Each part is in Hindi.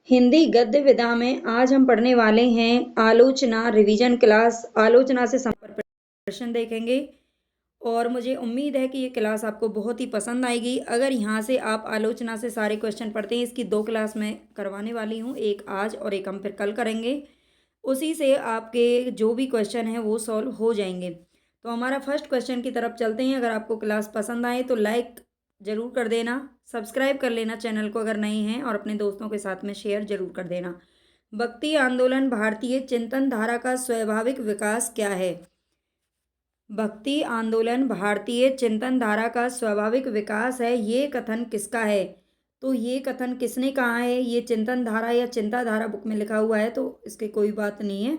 हिंदी गद्य विधा में आज हम पढ़ने वाले हैं आलोचना रिवीजन क्लास। आलोचना से संपर्क प्रश्न देखेंगे और मुझे उम्मीद है कि ये क्लास आपको बहुत ही पसंद आएगी। अगर यहाँ से आप आलोचना से सारे क्वेश्चन पढ़ते हैं, इसकी 2 क्लास मैं करवाने वाली हूँ, एक आज और एक हम फिर कल करेंगे। उसी से आपके जो भी क्वेश्चन हैं वो सॉल्व हो जाएंगे। तो हमारा फर्स्ट क्वेश्चन की तरफ चलते हैं। अगर आपको क्लास पसंद आए तो लाइक ज़रूर कर देना, सब्सक्राइब कर लेना चैनल को अगर नहीं है, और अपने दोस्तों के साथ में शेयर जरूर कर देना। भक्ति आंदोलन भारतीय चिंतन धारा का स्वाभाविक विकास क्या है? भक्ति आंदोलन भारतीय चिंतन धारा का स्वाभाविक विकास है, ये कथन किसका है? तो ये कथन किसने कहा है? ये चिंतन धारा या चिंताधारा बुक में लिखा हुआ है, तो इसकी कोई बात नहीं है।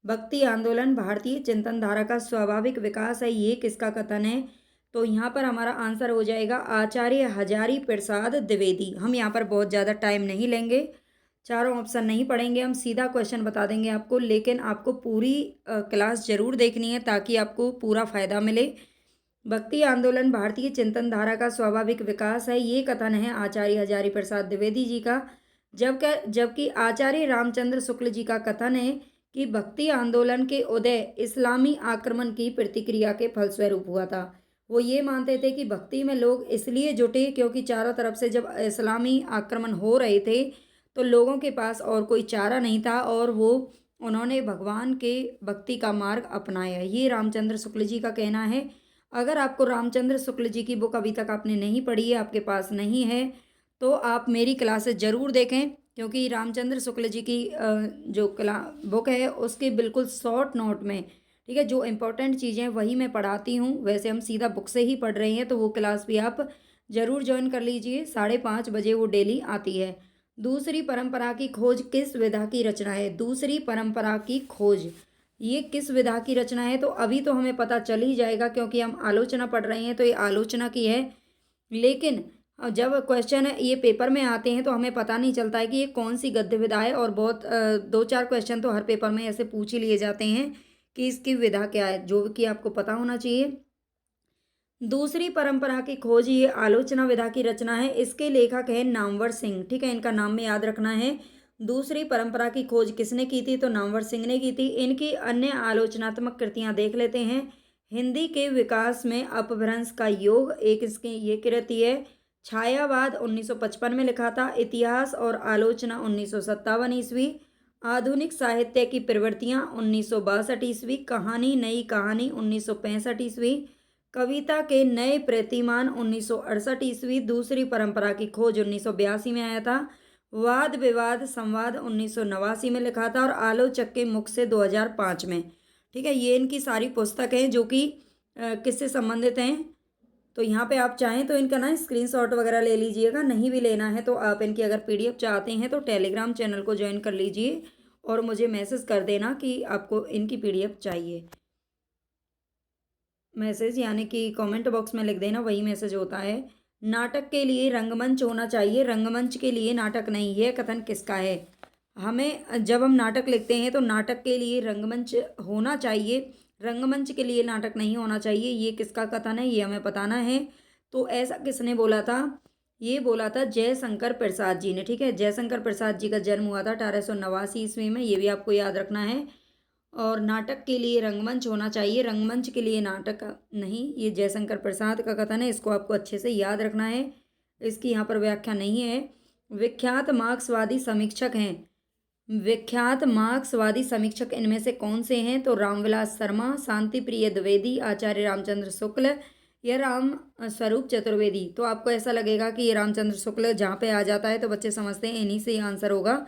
भक्ति आंदोलन भारतीय चिंतन धारा का स्वाभाविक विकास है, ये किसका कथन है? तो यहाँ पर हमारा आंसर हो जाएगा आचार्य हजारी प्रसाद द्विवेदी। हम यहाँ पर बहुत ज़्यादा टाइम नहीं लेंगे, चारों ऑप्शन नहीं पढ़ेंगे, हम सीधा क्वेश्चन बता देंगे आपको, लेकिन आपको पूरी क्लास जरूर देखनी है ताकि आपको पूरा फायदा मिले। भक्ति आंदोलन भारतीय चिंतन धारा का स्वाभाविक विकास है, ये कथन है आचार्य हजारी प्रसाद द्विवेदी जी का। जबकि आचार्य रामचंद्र शुक्ल जी का कथन है कि भक्ति आंदोलन के उदय इस्लामी आक्रमण की प्रतिक्रिया के फलस्वरूप हुआ था। वो ये मानते थे कि भक्ति में लोग इसलिए जुटे क्योंकि चारों तरफ से जब इस्लामी आक्रमण हो रहे थे तो लोगों के पास और कोई चारा नहीं था, और उन्होंने भगवान के भक्ति का मार्ग अपनाया। ये रामचंद्र शुक्ल जी का कहना है। अगर आपको रामचंद्र शुक्ल जी की बुक अभी तक आपने नहीं पढ़ी है, आपके पास नहीं है, तो आप मेरी क्लासेस ज़रूर देखें, क्योंकि रामचंद्र शुक्ल जी की जो बुक है उसके बिल्कुल शॉर्ट नोट में, ठीक है, जो इम्पोर्टेंट चीज़ें वही मैं पढ़ाती हूँ। वैसे हम सीधा बुक से ही पढ़ रहे हैं, तो वो क्लास भी आप ज़रूर ज्वाइन कर लीजिए। 5:30 बजे वो डेली आती है। दूसरी परंपरा की खोज किस विधा की रचना है? दूसरी परंपरा की खोज ये किस विधा की रचना है? तो अभी तो हमें पता चल ही जाएगा क्योंकि हम आलोचना पढ़ रहे हैं, तो ये आलोचना की है। लेकिन जब क्वेश्चन ये पेपर में आते हैं तो हमें पता नहीं चलता है कि ये कौन सी गद्य विधा है, और बहुत 2-4 क्वेश्चन तो हर पेपर में ऐसे पूछ ही लिए जाते हैं कि इसकी विधा क्या है, जो कि आपको पता होना चाहिए। दूसरी परंपरा की खोज ये आलोचना विधा की रचना है। इसके लेखक है नामवर सिंह, ठीक है, इनका नाम में याद रखना है। दूसरी परंपरा की खोज किसने की थी? तो नामवर सिंह ने की थी। इनकी अन्य आलोचनात्मक कृतियां देख लेते हैं। हिंदी के विकास में अपभ्रंश का योग एक इसकी ये कृति है। छायावाद 1955 में लिखा था। इतिहास और आलोचना 1957 ईस्वी। आधुनिक साहित्य की प्रवृत्तियां 1962 ईस्वी। कहानी नई कहानी 1965 ईस्वी। कविता के नए प्रतिमान 1968 ईस्वी। दूसरी परंपरा की खोज 1982 में आया था। वाद विवाद संवाद 1989 में लिखा था, और आलोचक के मुख से 2005 में। ठीक है, ये इनकी सारी पुस्तक हैं जो कि किससे संबंधित हैं। तो यहाँ पे आप चाहें तो इनका ना स्क्रीनशॉट वगैरह ले लीजिएगा, नहीं भी लेना है तो आप इनकी अगर पीडीएफ चाहते हैं तो टेलीग्राम चैनल को ज्वाइन कर लीजिए और मुझे मैसेज कर देना कि आपको इनकी पीडीएफ चाहिए। मैसेज यानी कि कमेंट बॉक्स में लिख देना, वही मैसेज होता है। नाटक के लिए रंगमंच होना चाहिए, रंगमंच के लिए नाटक नहीं, है कथन किसका है? हमें जब हम नाटक लिखते हैं तो नाटक के लिए रंगमंच होना चाहिए, रंगमंच के लिए नाटक नहीं होना चाहिए। ये किसका कथन है, ये हमें बताना है। तो ऐसा किसने बोला था? ये बोला था जयशंकर प्रसाद जी ने। ठीक है, जयशंकर प्रसाद जी का जन्म हुआ था 1889 ईस्वी में, ये भी आपको याद रखना है। और नाटक के लिए रंगमंच होना चाहिए, रंगमंच के लिए नाटक नहीं, ये जयशंकर प्रसाद का कथन है। इसको आपको अच्छे से याद रखना है, इसकी यहाँ पर व्याख्या नहीं है। विख्यात मार्क्सवादी समीक्षक हैं, विख्यात मार्क्सवादी समीक्षक इनमें से कौन से हैं? तो रामविलास शर्मा, शांति प्रिय द्विवेदी, आचार्य रामचंद्र शुक्ल या राम स्वरूप चतुर्वेदी। तो आपको ऐसा लगेगा कि ये रामचंद्र शुक्ल जहाँ पे आ जाता है तो बच्चे समझते हैं इन्हीं से ही आंसर होगा,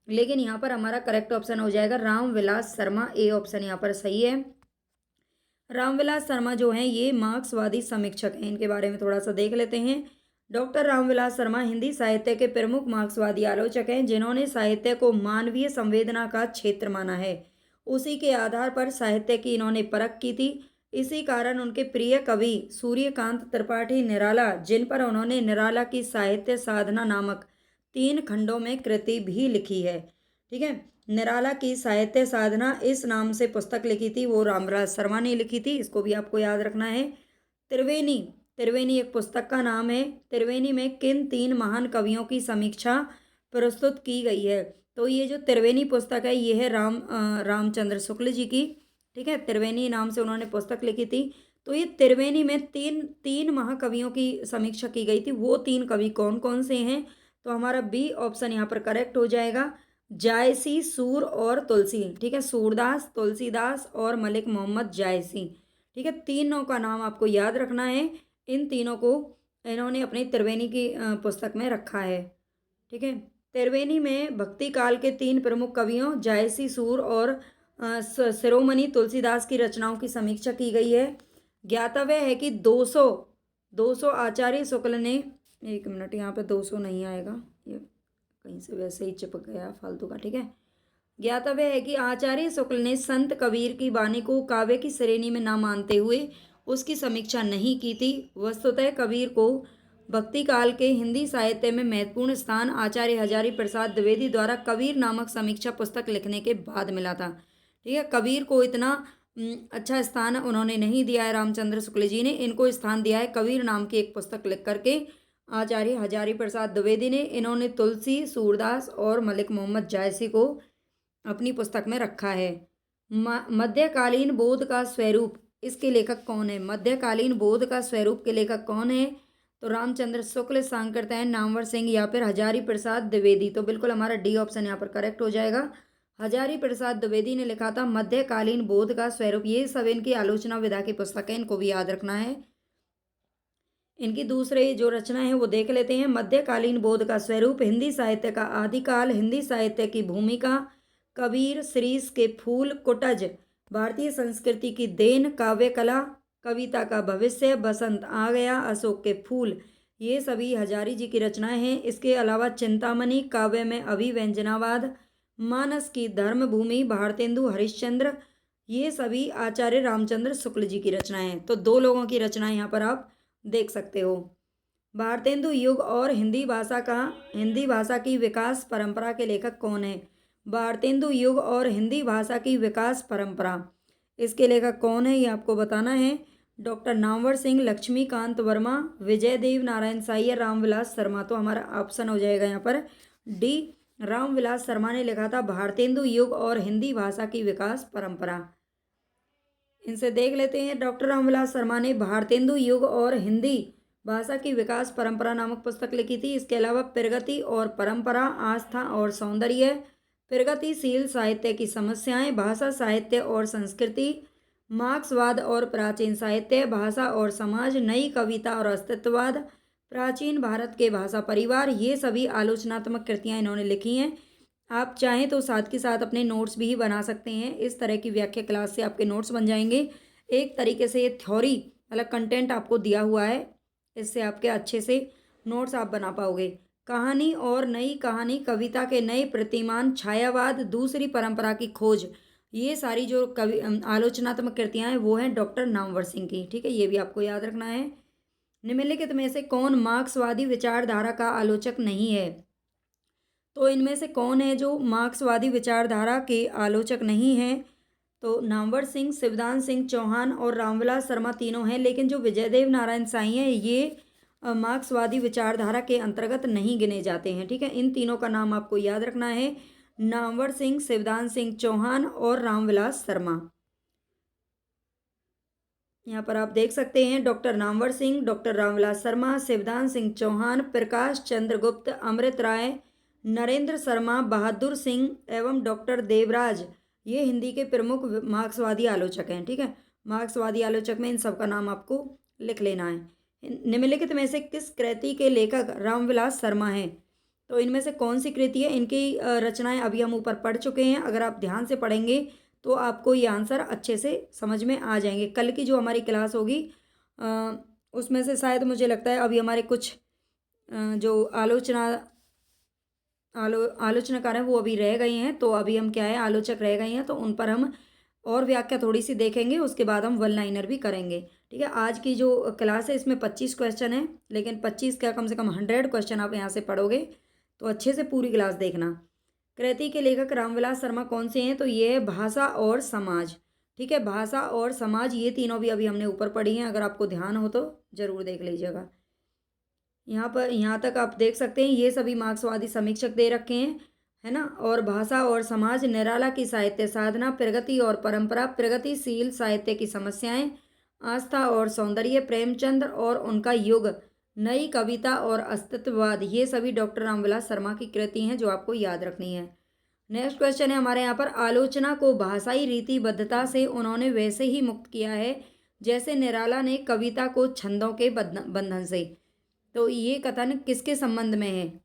लेकिन यहाँ पर हमारा करेक्ट ऑप्शन हो जाएगा रामविलास शर्मा। ए ऑप्शन यहाँ पर सही है। रामविलास शर्मा जो हैं ये मार्क्सवादी समीक्षक हैं, इनके बारे में थोड़ा सा देख लेते हैं। डॉक्टर रामविलास शर्मा हिंदी साहित्य के प्रमुख मार्क्सवादी आलोचक हैं, जिन्होंने साहित्य को मानवीय संवेदना का क्षेत्र माना है। उसी के आधार पर साहित्य की इन्होंने परख की थी। इसी कारण उनके प्रिय कवि सूर्यकांत त्रिपाठी निराला, जिन पर उन्होंने निराला की साहित्य साधना नामक 3 खंडों में कृति भी लिखी है। ठीक है, निराला की साहित्य साधना इस नाम से पुस्तक लिखी थी, वो रामविलास शर्मा ने लिखी थी, इसको भी आपको याद रखना है। त्रिवेणी, त्रिवेणी एक पुस्तक का नाम है। त्रिवेणी में किन 3 महान कवियों की समीक्षा प्रस्तुत की गई है। तो ये जो त्रिवेणी पुस्तक है ये है रामचंद्र शुक्ल जी की, ठीक है। त्रिवेणी नाम से उन्होंने पुस्तक लिखी थी। तो ये त्रिवेणी में तीन तीन महाकवियों की समीक्षा की गई थी। वो तीन कवि कौन कौन से हैं? तो हमारा बी ऑप्शन यहाँ पर करेक्ट हो जाएगा, जायसी, सूर और तुलसी, ठीक है। सूरदास, तुलसीदास और मलिक मोहम्मद जायसी, ठीक है। तीनों का नाम आपको याद रखना है। इन तीनों को इन्होंने अपनी त्रिवेणी की पुस्तक में रखा है, ठीक है। त्रिवेणी में भक्ति काल के तीन प्रमुख कवियों जायसी, सूर और शिरोमणि तुलसीदास की रचनाओं की समीक्षा की गई है। ज्ञातव्य है कि 200 आचार्य शुक्ल ने, एक मिनट, यहाँ पे 200 नहीं आएगा, ये कहीं से वैसे ही चिपक गया फालतू का, ठीक है। ज्ञातव्य है कि आचार्य शुक्ल ने संत कबीर की वाणी को काव्य की श्रेणी में न मानते हुए उसकी समीक्षा नहीं की थी। वस्तुतः कबीर को भक्ति काल के हिंदी साहित्य में महत्वपूर्ण स्थान आचार्य हजारी प्रसाद द्विवेदी द्वारा कबीर नामक समीक्षा पुस्तक लिखने के बाद मिला था, ठीक है। कबीर को इतना अच्छा स्थान उन्होंने नहीं दिया है रामचंद्र शुक्ल जी ने, इनको स्थान दिया है कबीर नाम की एक पुस्तक लिख करके आचार्य हजारी प्रसाद द्विवेदी ने। इन्होंने तुलसी, सूरदास और मलिक मोहम्मद जायसी को अपनी पुस्तक में रखा है। मध्यकालीन बोध का स्वरूप, इसके लेखक कौन है? मध्यकालीन बोध का स्वरूप के लेखक कौन है? तो रामचंद्र शुक्ल, सांकरतैन, नामवर सिंह या फिर हजारी प्रसाद द्विवेदी। तो बिल्कुल हमारा डी ऑप्शन यहाँ पर करेक्ट हो जाएगा। हजारी प्रसाद द्विवेदी ने लिखा था मध्यकालीन बोध का स्वरूप। ये सब इनकी आलोचना विधा की पुस्तक है, इनको भी याद रखना है। इनकी दूसरे जो रचना है वो देख लेते हैं। मध्यकालीन बोध का स्वरूप, हिंदी साहित्य का आदिकाल, हिंदी साहित्य की भूमिका, कबीर, श्रीश के फूल, कुटज, भारतीय संस्कृति की देन, काव्य कला, कविता का भविष्य, बसंत आ गया, अशोक के फूल, ये सभी हजारी जी की रचनाएं हैं। इसके अलावा चिंतामणि, काव्य में अभिव्यंजनावाद, मानस की धर्मभूमि, भारतेंदु हरिश्चंद्र, ये सभी आचार्य रामचंद्र शुक्ल जी की रचनाएं हैं। तो दो लोगों की रचनाएं यहाँ पर आप देख सकते हो। भारतेंदु युग और हिंदी भाषा की विकास परंपरा के लेखक कौन है? भारतेंदु युग और हिंदी भाषा की विकास परंपरा, इसके लेखक कौन है ये आपको बताना है। डॉक्टर नामवर सिंह, लक्ष्मीकांत वर्मा, विजय देव नारायण साइयर, रामविलास शर्मा। तो हमारा ऑप्शन हो जाएगा यहाँ पर डी, रामविलास शर्मा ने लिखा था भारतेंदु युग और हिंदी भाषा की विकास परंपरा। इनसे देख लेते हैं। डॉक्टर रामविलास शर्मा ने भारतेंदु युग और हिंदी भाषा की विकास परंपरा नामक पुस्तक लिखी थी। इसके अलावा प्रगति और परंपरा, आस्था और सौंदर्य, प्रगतिशील साहित्य की समस्याएं, भाषा, साहित्य और संस्कृति, मार्क्सवाद और प्राचीन साहित्य, भाषा और समाज, नई कविता और अस्तित्ववाद, प्राचीन भारत के भाषा परिवार, ये सभी आलोचनात्मक कृतियां इन्होंने लिखी हैं। आप चाहें तो साथ के साथ अपने नोट्स भी बना सकते हैं। इस तरह की व्याख्या क्लास से आपके नोट्स बन जाएंगे। एक तरीके से ये थ्योरी मतलब कंटेंट आपको दिया हुआ है, इससे आपके अच्छे से नोट्स आप बना पाओगे। कहानी और नई कहानी, कविता के नए प्रतिमान, छायावाद, दूसरी परंपरा की खोज, ये सारी जो आलोचनात्मक कृतियाँ हैं वो हैं डॉक्टर नामवर सिंह की, ठीक है। ये भी आपको याद रखना है। निम्नलिखित में से कौन मार्क्सवादी विचारधारा का आलोचक नहीं है? तो इनमें से कौन है जो मार्क्सवादी विचारधारा के आलोचक नहीं हैं? तो नामवर सिंह, शिवदान सिंह चौहान और रामविलास शर्मा तीनों हैं, लेकिन जो विजयदेव नारायण साई हैं ये मार्क्सवादी विचारधारा के अंतर्गत नहीं गिने जाते हैं, ठीक है। इन तीनों का नाम आपको याद रखना है, नामवर सिंह, शिवदान सिंह चौहान और रामविलास शर्मा। यहाँ पर आप देख सकते हैं डॉक्टर नामवर सिंह, डॉक्टर रामविलास शर्मा, शिवदान सिंह चौहान, प्रकाश चंद्र गुप्त, अमृत राय, नरेंद्र शर्मा, बहादुर सिंह एवं डॉक्टर देवराज, ये हिंदी के प्रमुख मार्क्सवादी आलोचक हैं, ठीक है। मार्क्सवादी आलोचक में इन सब का नाम आपको लिख लेना है। निम्नलिखित में से किस कृति के लेखक रामविलास शर्मा हैं? तो इनमें से कौन सी कृति है? इनकी रचनाएं अभी हम ऊपर पढ़ चुके हैं। अगर आप ध्यान से पढ़ेंगे तो आपको ये आंसर अच्छे से समझ में आ जाएंगे। कल की जो हमारी क्लास होगी उसमें से शायद मुझे लगता है अभी हमारे कुछ जो आलोचनाकार हैं वो अभी रह गए हैं। तो अभी हम क्या है, आलोचक रह गए हैं, तो उन पर हम और व्याख्या थोड़ी सी देखेंगे, उसके बाद हम वन लाइनर भी करेंगे, ठीक है। आज की जो क्लास है इसमें 25 क्वेश्चन है, लेकिन 25 क्या कम से कम 100 क्वेश्चन आप यहाँ से पढ़ोगे, तो अच्छे से पूरी क्लास देखना। कृति के लेखक रामविलास शर्मा कौन से हैं? तो ये है भाषा और समाज, ठीक है। भाषा और समाज, ये तीनों भी अभी हमने ऊपर पढ़ी हैं, अगर आपको ध्यान हो तो ज़रूर देख लीजिएगा। यहाँ तक आप देख सकते हैं, ये सभी मार्क्सवादी समीक्षक दे रखे हैं, है ना। और भाषा और समाज, निराला की साहित्य साधना, प्रगति और परंपरा, प्रगतिशील साहित्य की समस्याएं, आस्था और सौंदर्य, प्रेमचंद और उनका युग, नई कविता और अस्तित्ववाद, ये सभी डॉक्टर रामविलास शर्मा की कृति हैं जो आपको याद रखनी है। नेक्स्ट क्वेश्चन है हमारे यहाँ पर, आलोचना को भाषाई रीतिबद्धता से उन्होंने वैसे ही मुक्त किया है जैसे निराला ने कविता को छंदों के बंधन से। तो ये कथन किसके संबंध में है?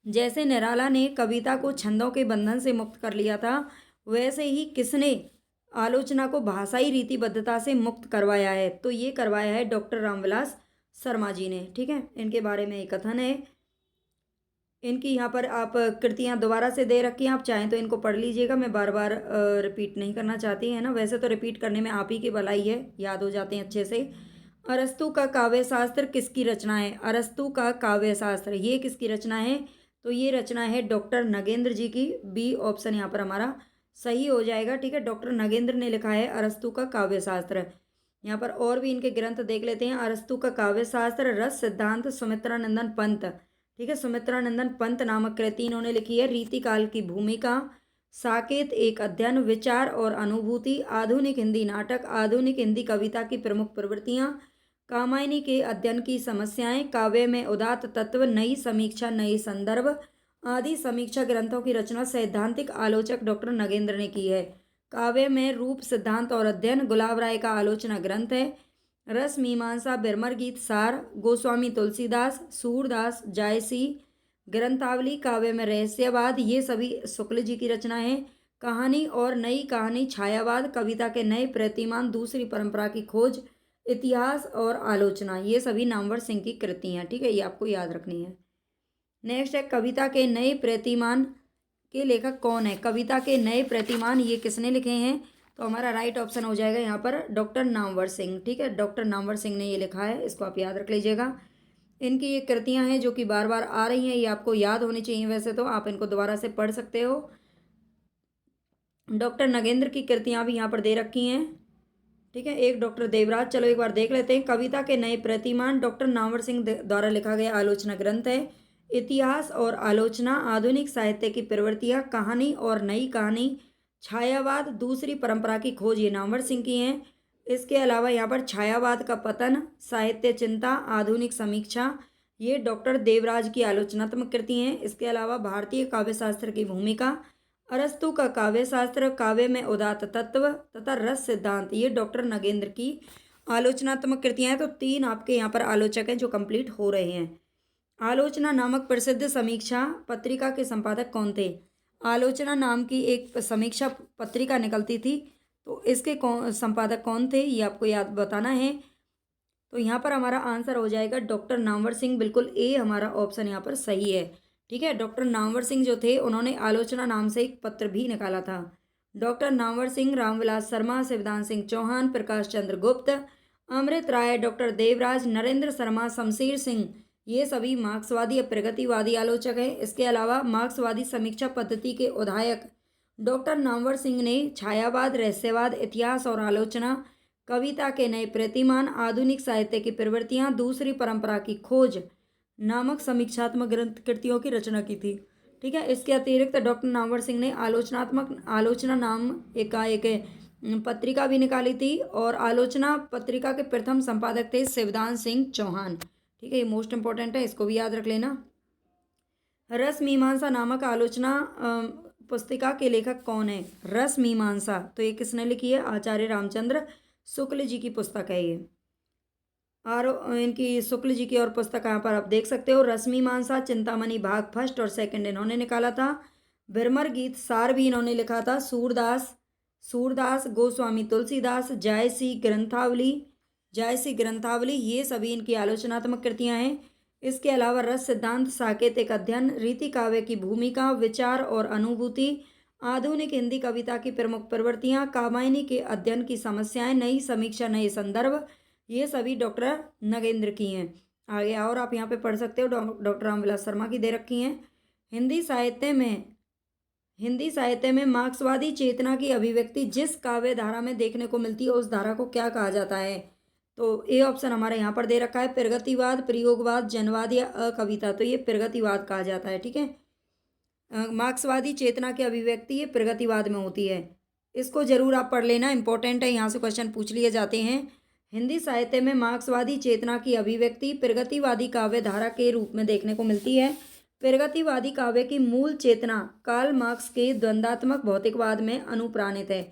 जैसे निराला ने कविता को छंदों के बंधन से मुक्त कर लिया था, वैसे ही किसने आलोचना को भाषाई रीतिबद्धता से मुक्त करवाया है? तो ये करवाया है डॉक्टर रामविलास शर्मा जी ने। ठीक है, इनके बारे में एक कथन है। इनकी यहाँ पर आप कृतियाँ दोबारा से दे रखी हैं, आप चाहें तो इनको पढ़ लीजिएगा, मैं बार बार रिपीट नहीं करना चाहती है ना। वैसे तो रिपीट करने में आप ही की भलाई है, याद हो जाते हैं अच्छे से। अरस्तु का काव्य शास्त्र किसकी रचना है? अरस्तु का काव्य शास्त्र ये किसकी रचना है? तो ये रचना है डॉक्टर नगेंद्र जी की। बी ऑप्शन यहाँ पर हमारा सही हो जाएगा। ठीक है, डॉक्टर नगेंद्र ने लिखा है अरस्तु का काव्य शास्त्र। यहाँ पर और भी इनके ग्रंथ देख लेते हैं। अरस्तु का काव्य शास्त्र, रस सिद्धांत, सुमित्रानंदन पंत। ठीक है, सुमित्रानंदन पंत नामक कृति इन्होंने लिखी है। रीतिकाल की भूमिका, साकेत एक अध्ययन, विचार और अनुभूति, आधुनिक हिंदी नाटक, आधुनिक हिंदी कविता की प्रमुख प्रवृत्तियाँ, कामायनी के अध्ययन की समस्याएं, काव्य में उदात्त तत्व, नई समीक्षा, नई संदर्भ आदि समीक्षा ग्रंथों की रचना सैद्धांतिक आलोचक डॉक्टर नगेंद्र ने की है। काव्य में रूप, सिद्धांत और अध्ययन गुलाब राय का आलोचना ग्रंथ है। रस मीमांसा, बिरमर गीत सार, गोस्वामी तुलसीदास, सूरदास, जायसी, ग्रंथावली, काव्य में रहस्यवाद, ये सभी शुक्ल जी की रचना है। कहानी और नई कहानी, छायावाद, कविता के नए प्रतिमान, दूसरी परंपरा की खोज, इतिहास और आलोचना, ये सभी नामवर सिंह की कृति हैं। ठीक है, ये आपको याद रखनी है। नेक्स्ट है, कविता के नए प्रतिमान के लेखक कौन है? कविता के नए प्रतिमान ये किसने लिखे हैं? तो हमारा राइट ऑप्शन हो जाएगा यहाँ पर डॉक्टर नामवर सिंह। ठीक है, डॉक्टर नामवर सिंह ने ये लिखा है, इसको आप याद रख लीजिएगा। इनकी ये कृतियाँ हैं जो कि बार बार आ रही हैं, ये आपको याद होनी चाहिए। वैसे तो आप इनको दोबारा से पढ़ सकते हो। डॉक्टर नगेंद्र की कृतियाँ भी यहाँ पर दे रखी हैं। ठीक है, एक डॉक्टर देवराज, चलो एक बार देख लेते हैं। कविता के नए प्रतिमान डॉक्टर नामवर सिंह द्वारा लिखा गया आलोचना ग्रंथ है। इतिहास और आलोचना, आधुनिक साहित्य की प्रवृत्तियाँ, कहानी और नई कहानी, छायावाद, दूसरी परंपरा की खोज, ये नामवर सिंह की हैं। इसके अलावा यहाँ पर छायावाद का पतन, साहित्य चिंता, आधुनिक समीक्षा, ये डॉक्टर देवराज की आलोचनात्मक कृति हैं। इसके अलावा भारतीय काव्य शास्त्र की भूमिका, अरस्तु का काव्य शास्त्र, काव्य में उदात्त तत्व तथा रस सिद्धांत, ये डॉक्टर नगेंद्र की आलोचनात्मक कृतियाँ हैं। तो 3 आपके यहाँ पर आलोचक हैं जो कंप्लीट हो रहे हैं। आलोचना नामक प्रसिद्ध समीक्षा पत्रिका के संपादक कौन थे? आलोचना नाम की एक समीक्षा पत्रिका निकलती थी, तो इसके संपादक कौन थे ये आपको याद बताना है। तो यहाँ पर हमारा आंसर हो जाएगा डॉक्टर नामवर सिंह। बिल्कुल ए हमारा ऑप्शन यहाँ पर सही है। ठीक है, डॉक्टर नामवर सिंह जो थे उन्होंने आलोचना नाम से एक पत्र भी निकाला था। डॉक्टर नामवर सिंह, रामविलास शर्मा, शिवदान सिंह चौहान, प्रकाश चंद्र गुप्त, अमृत राय, डॉक्टर देवराज, नरेंद्र शर्मा, शमशेर सिंह, ये सभी मार्क्सवादी या प्रगतिवादी आलोचक हैं। इसके अलावा मार्क्सवादी समीक्षा पद्धति के उद्धायक डॉक्टर नामवर सिंह ने छायावाद, रहस्यवाद, इतिहास और आलोचना, कविता के नए प्रतिमान, आधुनिक साहित्य की प्रवृत्तियाँ, दूसरी परंपरा की खोज नामक समीक्षात्मक ग्रंथ कृतियों की रचना की थी। ठीक है, इसके अतिरिक्त डॉक्टर नामवर सिंह ने आलोचना नाम एक पत्रिका भी निकाली थी, और आलोचना पत्रिका के प्रथम संपादक थे शिवदान सिंह चौहान। ठीक है, ये मोस्ट इंपॉर्टेंट है, इसको भी याद रख लेना। रस मीमांसा नामक आलोचना पुस्तिका के लेखक कौन है? रस मीमांसा, तो ये किसने लिखी है? आचार्य रामचंद्र शुक्ल जी की पुस्तक है ये। और इनकी शुक्ल जी की और पुस्तक यहाँ पर आप देख सकते हो। रस मीमांसा, चिंतामणि भाग फर्स्ट और सेकंड इन्होंने निकाला था। बिरमर गीत सार भी इन्होंने लिखा था। सूरदास, गोस्वामी तुलसीदास, जायसी ग्रंथावली, ये सभी इनकी आलोचनात्मक कृतियाँ हैं। इसके अलावा रस सिद्धांत, साकेत एक अध्ययन, रीति काव्य की भूमिका, विचार और अनुभूति, आधुनिक हिंदी कविता की प्रमुख प्रवृत्तियाँ, कामायनी के अध्ययन की समस्याएं, नई समीक्षा, नए संदर्भ, ये सभी डॉक्टर नगेंद्र की हैं। आगे और आप यहाँ पे पढ़ सकते हो, डॉक्टर रामविलास शर्मा की दे रखी हैं। हिंदी साहित्य में मार्क्सवादी चेतना की अभिव्यक्ति जिस काव्य धारा में देखने को मिलती है उस धारा को क्या कहा जाता है? तो ए ऑप्शन हमारा यहाँ पर दे रखा है, प्रगतिवाद, प्रयोगवाद, जनवाद या अकविता। तो ये प्रगतिवाद कहा जाता है, ठीक है। मार्क्सवादी चेतना की अभिव्यक्ति ये प्रगतिवाद में होती है। इसको जरूर आप पढ़ लेना, इंपॉर्टेंट है, यहाँ से क्वेश्चन पूछ लिए जाते हैं। हिंदी साहित्य में मार्क्सवादी चेतना की अभिव्यक्ति प्रगतिवादी काव्य धारा के रूप में देखने को मिलती है। प्रगतिवादी काव्य की मूल चेतना कार्ल मार्क्स के द्वंद्वात्मक भौतिकवाद में अनुप्राणित है,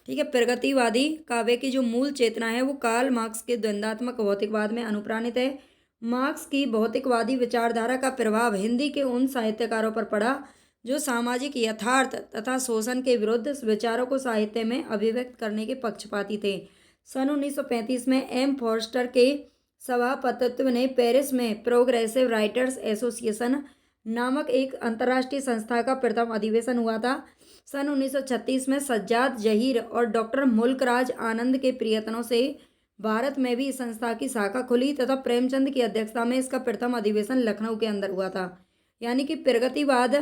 ठीक है। प्रगतिवादी काव्य की जो मूल चेतना है वो कार्ल मार्क्स के द्वंद्वात्मक भौतिकवाद में अनुप्राणित है। मार्क्स की भौतिकवादी विचारधारा का प्रभाव हिंदी के उन साहित्यकारों पर पड़ा जो सामाजिक यथार्थ तथा शोषण के विरुद्ध विचारों को साहित्य में अभिव्यक्त करने के पक्षपाती थे। सन 1935 में एम फॉर्स्टर के सभापतित्व ने पेरिस में प्रोग्रेसिव राइटर्स एसोसिएशन नामक एक अंतर्राष्ट्रीय संस्था का प्रथम अधिवेशन हुआ था। सन 1936 में सज्जाद जहीर और डॉक्टर मुल्कराज आनंद के प्रयत्नों से भारत में भी इस संस्था की शाखा खुली तथा प्रेमचंद की अध्यक्षता में इसका प्रथम अधिवेशन लखनऊ के अंदर हुआ था। यानी कि प्रगतिवाद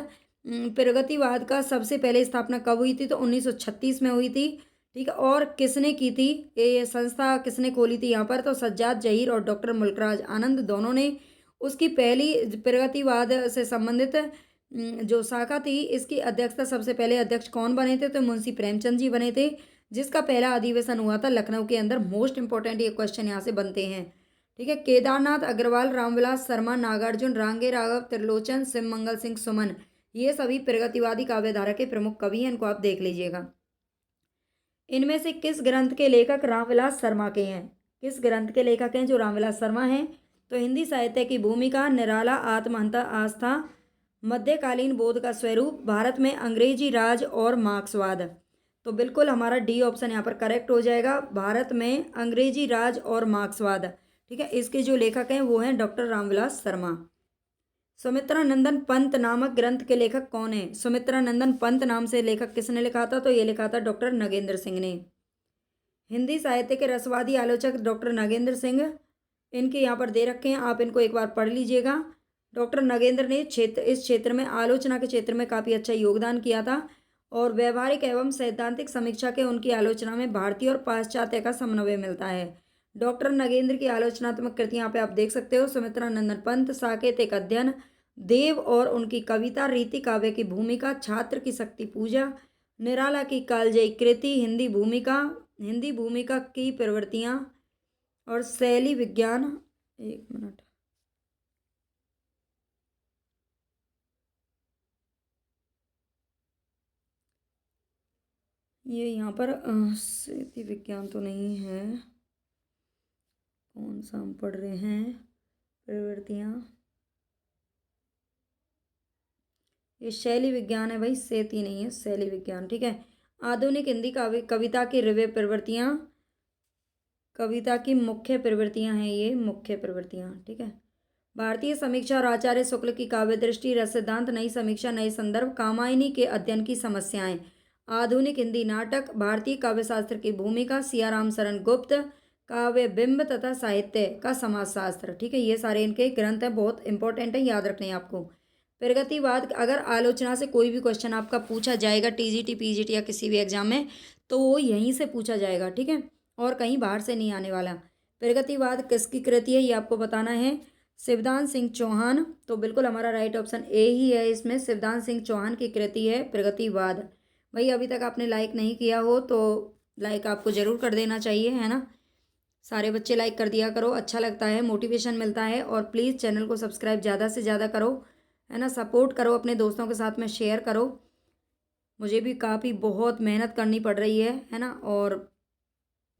का सबसे पहले स्थापना कब हुई थी? तो 1936 में हुई थी, ठीक है। और किसने की थी ये संस्था, किसने खोली थी यहाँ पर? तो सज्जाद जहीर और डॉक्टर मुल्कराज आनंद दोनों ने उसकी पहली प्रगतिवाद से संबंधित जो शाखा थी इसकी अध्यक्षता सबसे पहले अध्यक्ष कौन बने थे? तो मुंशी प्रेमचंद जी बने थे, जिसका पहला अधिवेशन हुआ था लखनऊ के अंदर। मोस्ट इंपॉर्टेंट ये क्वेश्चन यहाँ से बनते हैं, ठीक है। केदारनाथ अग्रवाल, रामविलास शर्मा, नागार्जुन, रांगे राघव, त्रिलोचन, शिवमंगल सिंह सुमन, ये सभी प्रगतिवादी काव्यधारा के प्रमुख कवि हैं, इनको आप देख लीजिएगा। इनमें से किस ग्रंथ के लेखक रामविलास शर्मा के हैं? किस ग्रंथ के लेखक हैं जो रामविलास शर्मा हैं? तो हिंदी साहित्य की भूमिका, निराला, आत्महंता, आस्था, मध्यकालीन बोध का स्वरूप, भारत में अंग्रेजी राज और मार्क्सवाद। तो बिल्कुल हमारा डी ऑप्शन यहाँ पर करेक्ट हो जाएगा, भारत में अंग्रेजी राज और मार्क्सवाद, ठीक है। इसके जो लेखक हैं वो हैं डॉक्टर रामविलास शर्मा। सुमित्रानंदन पंत नामक ग्रंथ के लेखक कौन है? सुमित्रानंदन पंत नाम से लेखक किसने लिखा था? तो ये लिखा था डॉक्टर नगेंद्र सिंह ने। हिंदी साहित्य के रसवादी आलोचक डॉक्टर नगेंद्र सिंह, इनके यहाँ पर दे रखे हैं, आप इनको एक बार पढ़ लीजिएगा। डॉक्टर नगेंद्र ने इस क्षेत्र में, आलोचना के क्षेत्र में काफ़ी अच्छा योगदान किया था और व्यवहारिक एवं सैद्धांतिक समीक्षा के उनकी आलोचना में भारतीय और पाश्चात्य का समन्वय मिलता है। डॉक्टर नगेंद्र की आलोचनात्मक कृति यहाँ पे आप देख सकते हो, सुमित्रानंदन पंत, साकेतिक अध्ययन, देव और उनकी कविता, रीति काव्य की भूमिका, छात्र की शक्ति पूजा, निराला की कालजयी कृति, हिंदी भूमिका की प्रवृत्तियाँ और शैली विज्ञान। एक मिनट, ये यहाँ पर शैली विज्ञान तो नहीं है, कौन सा हम पढ़ रहे हैं? प्रवृत्तियाँ, ये शैली विज्ञान है भाई, सेती नहीं है, शैली विज्ञान, ठीक है। आधुनिक हिंदी कविता की रव्य प्रवृत्तियाँ, कविता की मुख्य प्रवृत्तियाँ हैं ये, मुख्य प्रवृत्तियाँ, ठीक है। भारतीय समीक्षा और आचार्य शुक्ल की काव्य दृष्टि, रस सिद्धांत, नई समीक्षा, नए संदर्भ, कामायनी के अध्ययन की समस्याएं, आधुनिक हिंदी नाटक, भारतीय काव्यशास्त्र की भूमिका, सियाराम शरण गुप्त, काव्य बिंब तथा साहित्य का समाजशास्त्र, ठीक है। ये सारे इनके ग्रंथ हैं, बहुत इंपॉर्टेंट है, याद रखने हैं आपको। प्रगतिवाद, अगर आलोचना से कोई भी क्वेश्चन आपका पूछा जाएगा टीजीटी, पीजीटी या किसी भी एग्जाम में, तो वो यहीं से पूछा जाएगा, ठीक है, और कहीं बाहर से नहीं आने वाला। प्रगतिवाद किसकी कृति है ये आपको बताना है, शिवदान सिंह चौहान। तो बिल्कुल हमारा राइट ऑप्शन ए ही है, इसमें शिवदान सिंह चौहान की कृति है प्रगतिवाद। भाई अभी तक आपने लाइक नहीं किया हो तो लाइक आपको ज़रूर कर देना चाहिए, है ना। सारे बच्चे लाइक कर दिया करो, अच्छा लगता है, मोटिवेशन मिलता है। और प्लीज़ चैनल को सब्सक्राइब ज़्यादा से ज़्यादा करो, है ना, सपोर्ट करो, अपने दोस्तों के साथ में शेयर करो। मुझे भी काफ़ी बहुत मेहनत करनी पड़ रही है ना। और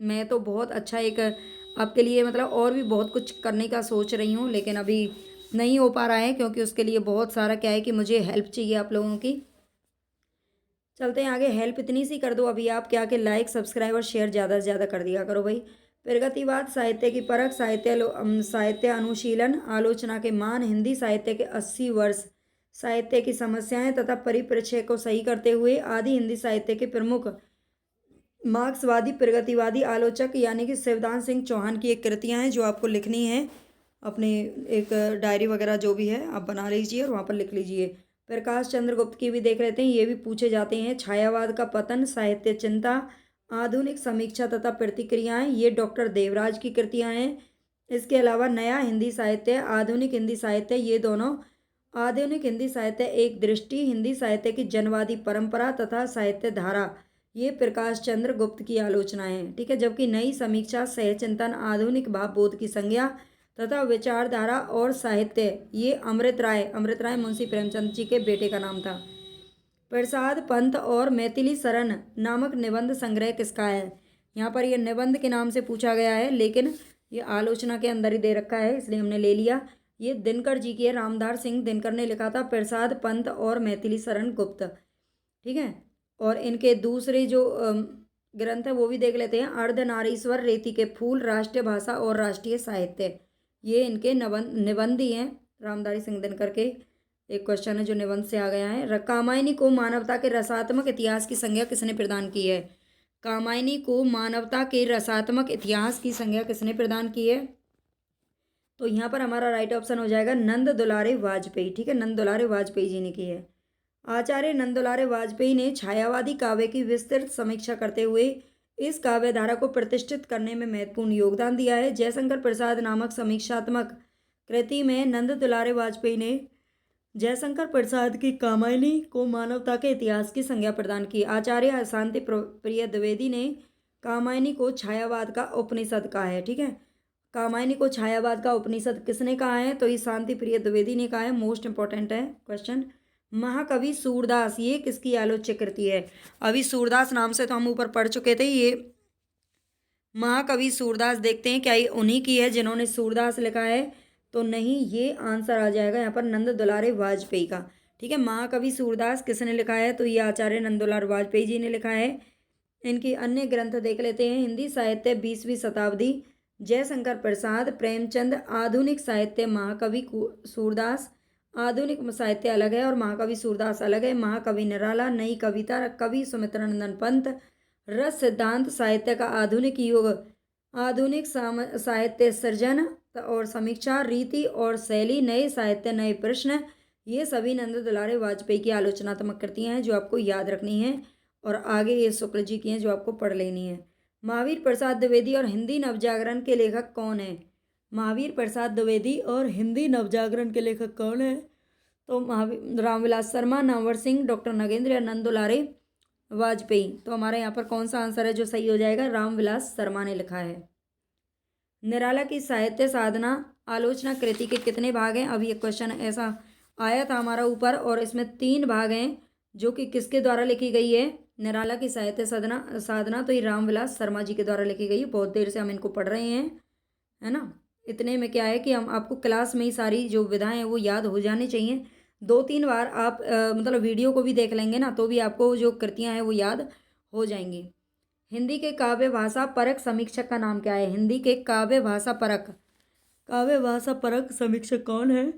मैं तो बहुत अच्छा एक आपके लिए मतलब और भी बहुत कुछ करने का सोच रही हूँ, लेकिन अभी नहीं हो पा रहा है क्योंकि उसके लिए बहुत सारा क्या है कि मुझे हेल्प चाहिए आप लोगों की। चलते हैं आगे, हेल्प इतनी सी कर दो अभी आप, क्या कि लाइक, सब्सक्राइब और शेयर ज़्यादा से ज़्यादा कर दिया करो भाई। प्रगतिवाद, साहित्य की परख, साहित्य अनुशीलन, आलोचना के मान, हिंदी साहित्य के 80 वर्ष, साहित्य की समस्याएं तथा परिप्रेक्ष्य को सही करते हुए, आदि हिंदी साहित्य के प्रमुख मार्क्सवादी प्रगतिवादी आलोचक यानी कि शिवदान सिंह चौहान की एक कृतियाँ हैं जो आपको लिखनी है, अपने एक डायरी वगैरह जो भी है आप बना लीजिए और वहाँ पर लिख लीजिए। प्रकाश चंद्र गुप्त की भी देख लेते हैं, ये भी पूछे जाते हैं। छायावाद का पतन, साहित्य चिंता, आधुनिक समीक्षा तथा प्रतिक्रियाएं, ये डॉक्टर देवराज की कृतियां हैं। इसके अलावा नया हिंदी साहित्य, आधुनिक हिंदी साहित्य, ये दोनों, आधुनिक हिंदी साहित्य एक दृष्टि, हिंदी साहित्य की जनवादी परंपरा तथा साहित्य धारा, ये प्रकाश चंद्र गुप्त की आलोचना है। ठीक है। जबकि नई समीक्षा, सहचिंतन, आधुनिक भावबोध की संज्ञा तथा विचारधारा और साहित्य, ये अमृत राय मुंशी प्रेमचंद जी के बेटे का नाम था। प्रसाद पंत और मैथिली शरण नामक निबंध संग्रह किसका है? यहाँ पर यह निबंध के नाम से पूछा गया है, लेकिन ये आलोचना के अंदर ही दे रखा है, इसलिए हमने ले लिया। ये दिनकर जी की है, रामधार सिंह दिनकर ने लिखा था, प्रसाद पंत और मैथिली शरण गुप्त। ठीक है। और इनके दूसरे जो ग्रंथ है वो भी देख लेते हैं। अर्धनारीश्वर, रेती के फूल, राष्ट्रीय भाषा और राष्ट्रीय साहित्य, ये इनके निबंध ही हैं, रामधारी सिंह दिनकर के। एक क्वेश्चन है जो निबंध से आ गया है। कामायनी को मानवता के रसात्मक इतिहास की संज्ञा किसने प्रदान की है? कामायनी को मानवता के रसात्मक इतिहास की संज्ञा किसने प्रदान की है? तो यहाँ पर हमारा राइट ऑप्शन हो जाएगा नंद दुलारे वाजपेयी। ठीक है, नंद दुलारे वाजपेयी जी ने की है। आचार्य नंद दुलारे वाजपेयी ने छायावादी काव्य की विस्तृत समीक्षा करते हुए इस काव्य धारा को प्रतिष्ठित करने में महत्वपूर्ण योगदान दिया है। जयशंकर प्रसाद नामक समीक्षात्मक कृति में नंद दुलारे वाजपेयी ने जयशंकर प्रसाद की कामायनी को मानवता के इतिहास की संज्ञा प्रदान की। आचार्य शांति प्रिय द्विवेदी ने कामायनी को छायावाद का उपनिषद कहा है। ठीक है, कामायनी को छायावाद का उपनिषद किसने कहा है? तो ये शांति प्रिय द्विवेदी ने कहा है। मोस्ट इंपॉर्टेंट है क्वेश्चन। महाकवि सूरदास, ये किसकी आलोच्य कृति है? अभी सूरदास नाम से तो हम ऊपर पढ़ चुके थे। ये महाकवि सूरदास, देखते हैं क्या ये उन्हीं की है जिन्होंने सूरदास लिखा है? तो नहीं, ये आंसर आ जाएगा यहाँ पर नंद दुलारे वाजपेयी का। ठीक है, महाकवि सूरदास किसने लिखा है? तो ये आचार्य नंद दुलारे वाजपेयी जी ने लिखा है। इनकी अन्य ग्रंथ देख लेते हैं। हिंदी साहित्य 20वीं शताब्दी, जयशंकर प्रसाद, प्रेमचंद। आधुनिक साहित्य महाकवि सूरदास, आधुनिक साहित्य अलग है और महाकवि सूरदास अलग है। महाकवि निराला, नई कविता, कवि सुमित्रानंदन पंत। रस सिद्धांत साहित्य का आधुनिक युग, आधुनिक साहित्य सृजन और समीक्षा, रीति और शैली, नए साहित्य नए प्रश्न, ये सभी नंद दुलारे वाजपेयी की आलोचनात्मक कृतियाँ हैं जो आपको याद रखनी है। और आगे ये शुक्ल जी की हैं जो आपको पढ़ लेनी है। महावीर प्रसाद द्विवेदी और हिंदी नवजागरण के लेखक कौन है? महावीर प्रसाद द्विवेदी और हिंदी नवजागरण के लेखक कौन है? तो रामविलास शर्मा, नामवर सिंह, डॉक्टर नगेंद्र या नंद दुलारे वाजपेयी। तो हमारे यहाँ पर कौन सा आंसर है जो सही हो जाएगा? रामविलास शर्मा ने लिखा है। निराला की साहित्य साधना आलोचना कृति के कितने भाग हैं? अभी एक क्वेश्चन ऐसा आया था हमारा ऊपर, और इसमें 3 भाग हैं जो कि किसके द्वारा लिखी गई है? निराला की साहित्य साधना तो ये रामविलास शर्मा जी के द्वारा लिखी गई है। बहुत देर से हम इनको पढ़ रहे हैं, है ना। इतने में क्या है कि हम आपको क्लास में ही सारी जो विधाएं हैं वो याद हो जानी चाहिए। 2-3 बार आप मतलब वीडियो को भी देख लेंगे ना, तो भी आपको जो कृतियाँ हैं वो याद हो जाएंगी। हिंदी के काव्य भाषा परक समीक्षक का नाम क्या है? हिंदी के काव्य भाषा परक समीक्षक कौन है?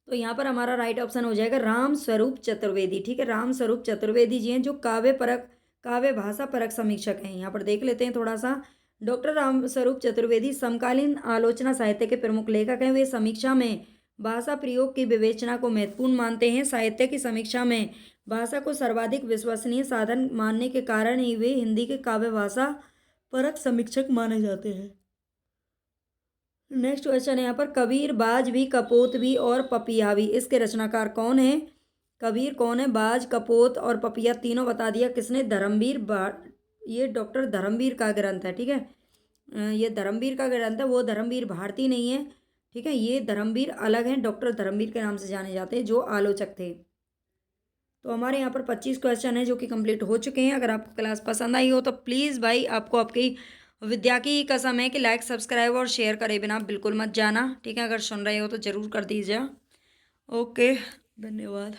तो यहाँ पर हमारा राइट ऑप्शन हो जाएगा राम स्वरूप चतुर्वेदी। ठीक है, राम स्वरूप चतुर्वेदी जी हैं जो काव्य भाषा परक समीक्षक हैं। यहाँ पर देख लेते हैं थोड़ा सा। डॉक्टर राम स्वरूप चतुर्वेदी समकालीन आलोचना साहित्य के प्रमुख लेखक हैं। वे समीक्षा में भाषा प्रयोग की विवेचना को महत्वपूर्ण मानते हैं। साहित्य की समीक्षा में भाषा को सर्वाधिक विश्वसनीय साधन मानने के कारण ही वे हिंदी के काव्य भाषा परक समीक्षक माने जाते हैं। नेक्स्ट क्वेश्चन है यहाँ पर, कबीर, बाज कपोत और पपिया भी, इसके रचनाकार कौन है? कबीर कौन है? बाज, कपोत और पपिया तीनों बता दिया किसने? धर्मवीर। ये डॉक्टर धर्मवीर का ग्रंथ है। ठीक है, ये धर्मवीर का ग्रंथ है, वो धर्मवीर भारती नहीं है। ठीक है, ये धर्मवीर अलग हैं, डॉक्टर धर्मवीर के नाम से जाने जाते हैं जो आलोचक थे। तो हमारे यहाँ पर 25 क्वेश्चन है जो कि कंप्लीट हो चुके हैं। अगर आपको क्लास पसंद आई हो तो प्लीज़ भाई, आपको आपकी विद्या की कसम है कि लाइक, सब्सक्राइब और शेयर करे बिना बिल्कुल मत जाना। ठीक है, अगर सुन रहे हो तो ज़रूर कर दीजिए। ओके, धन्यवाद।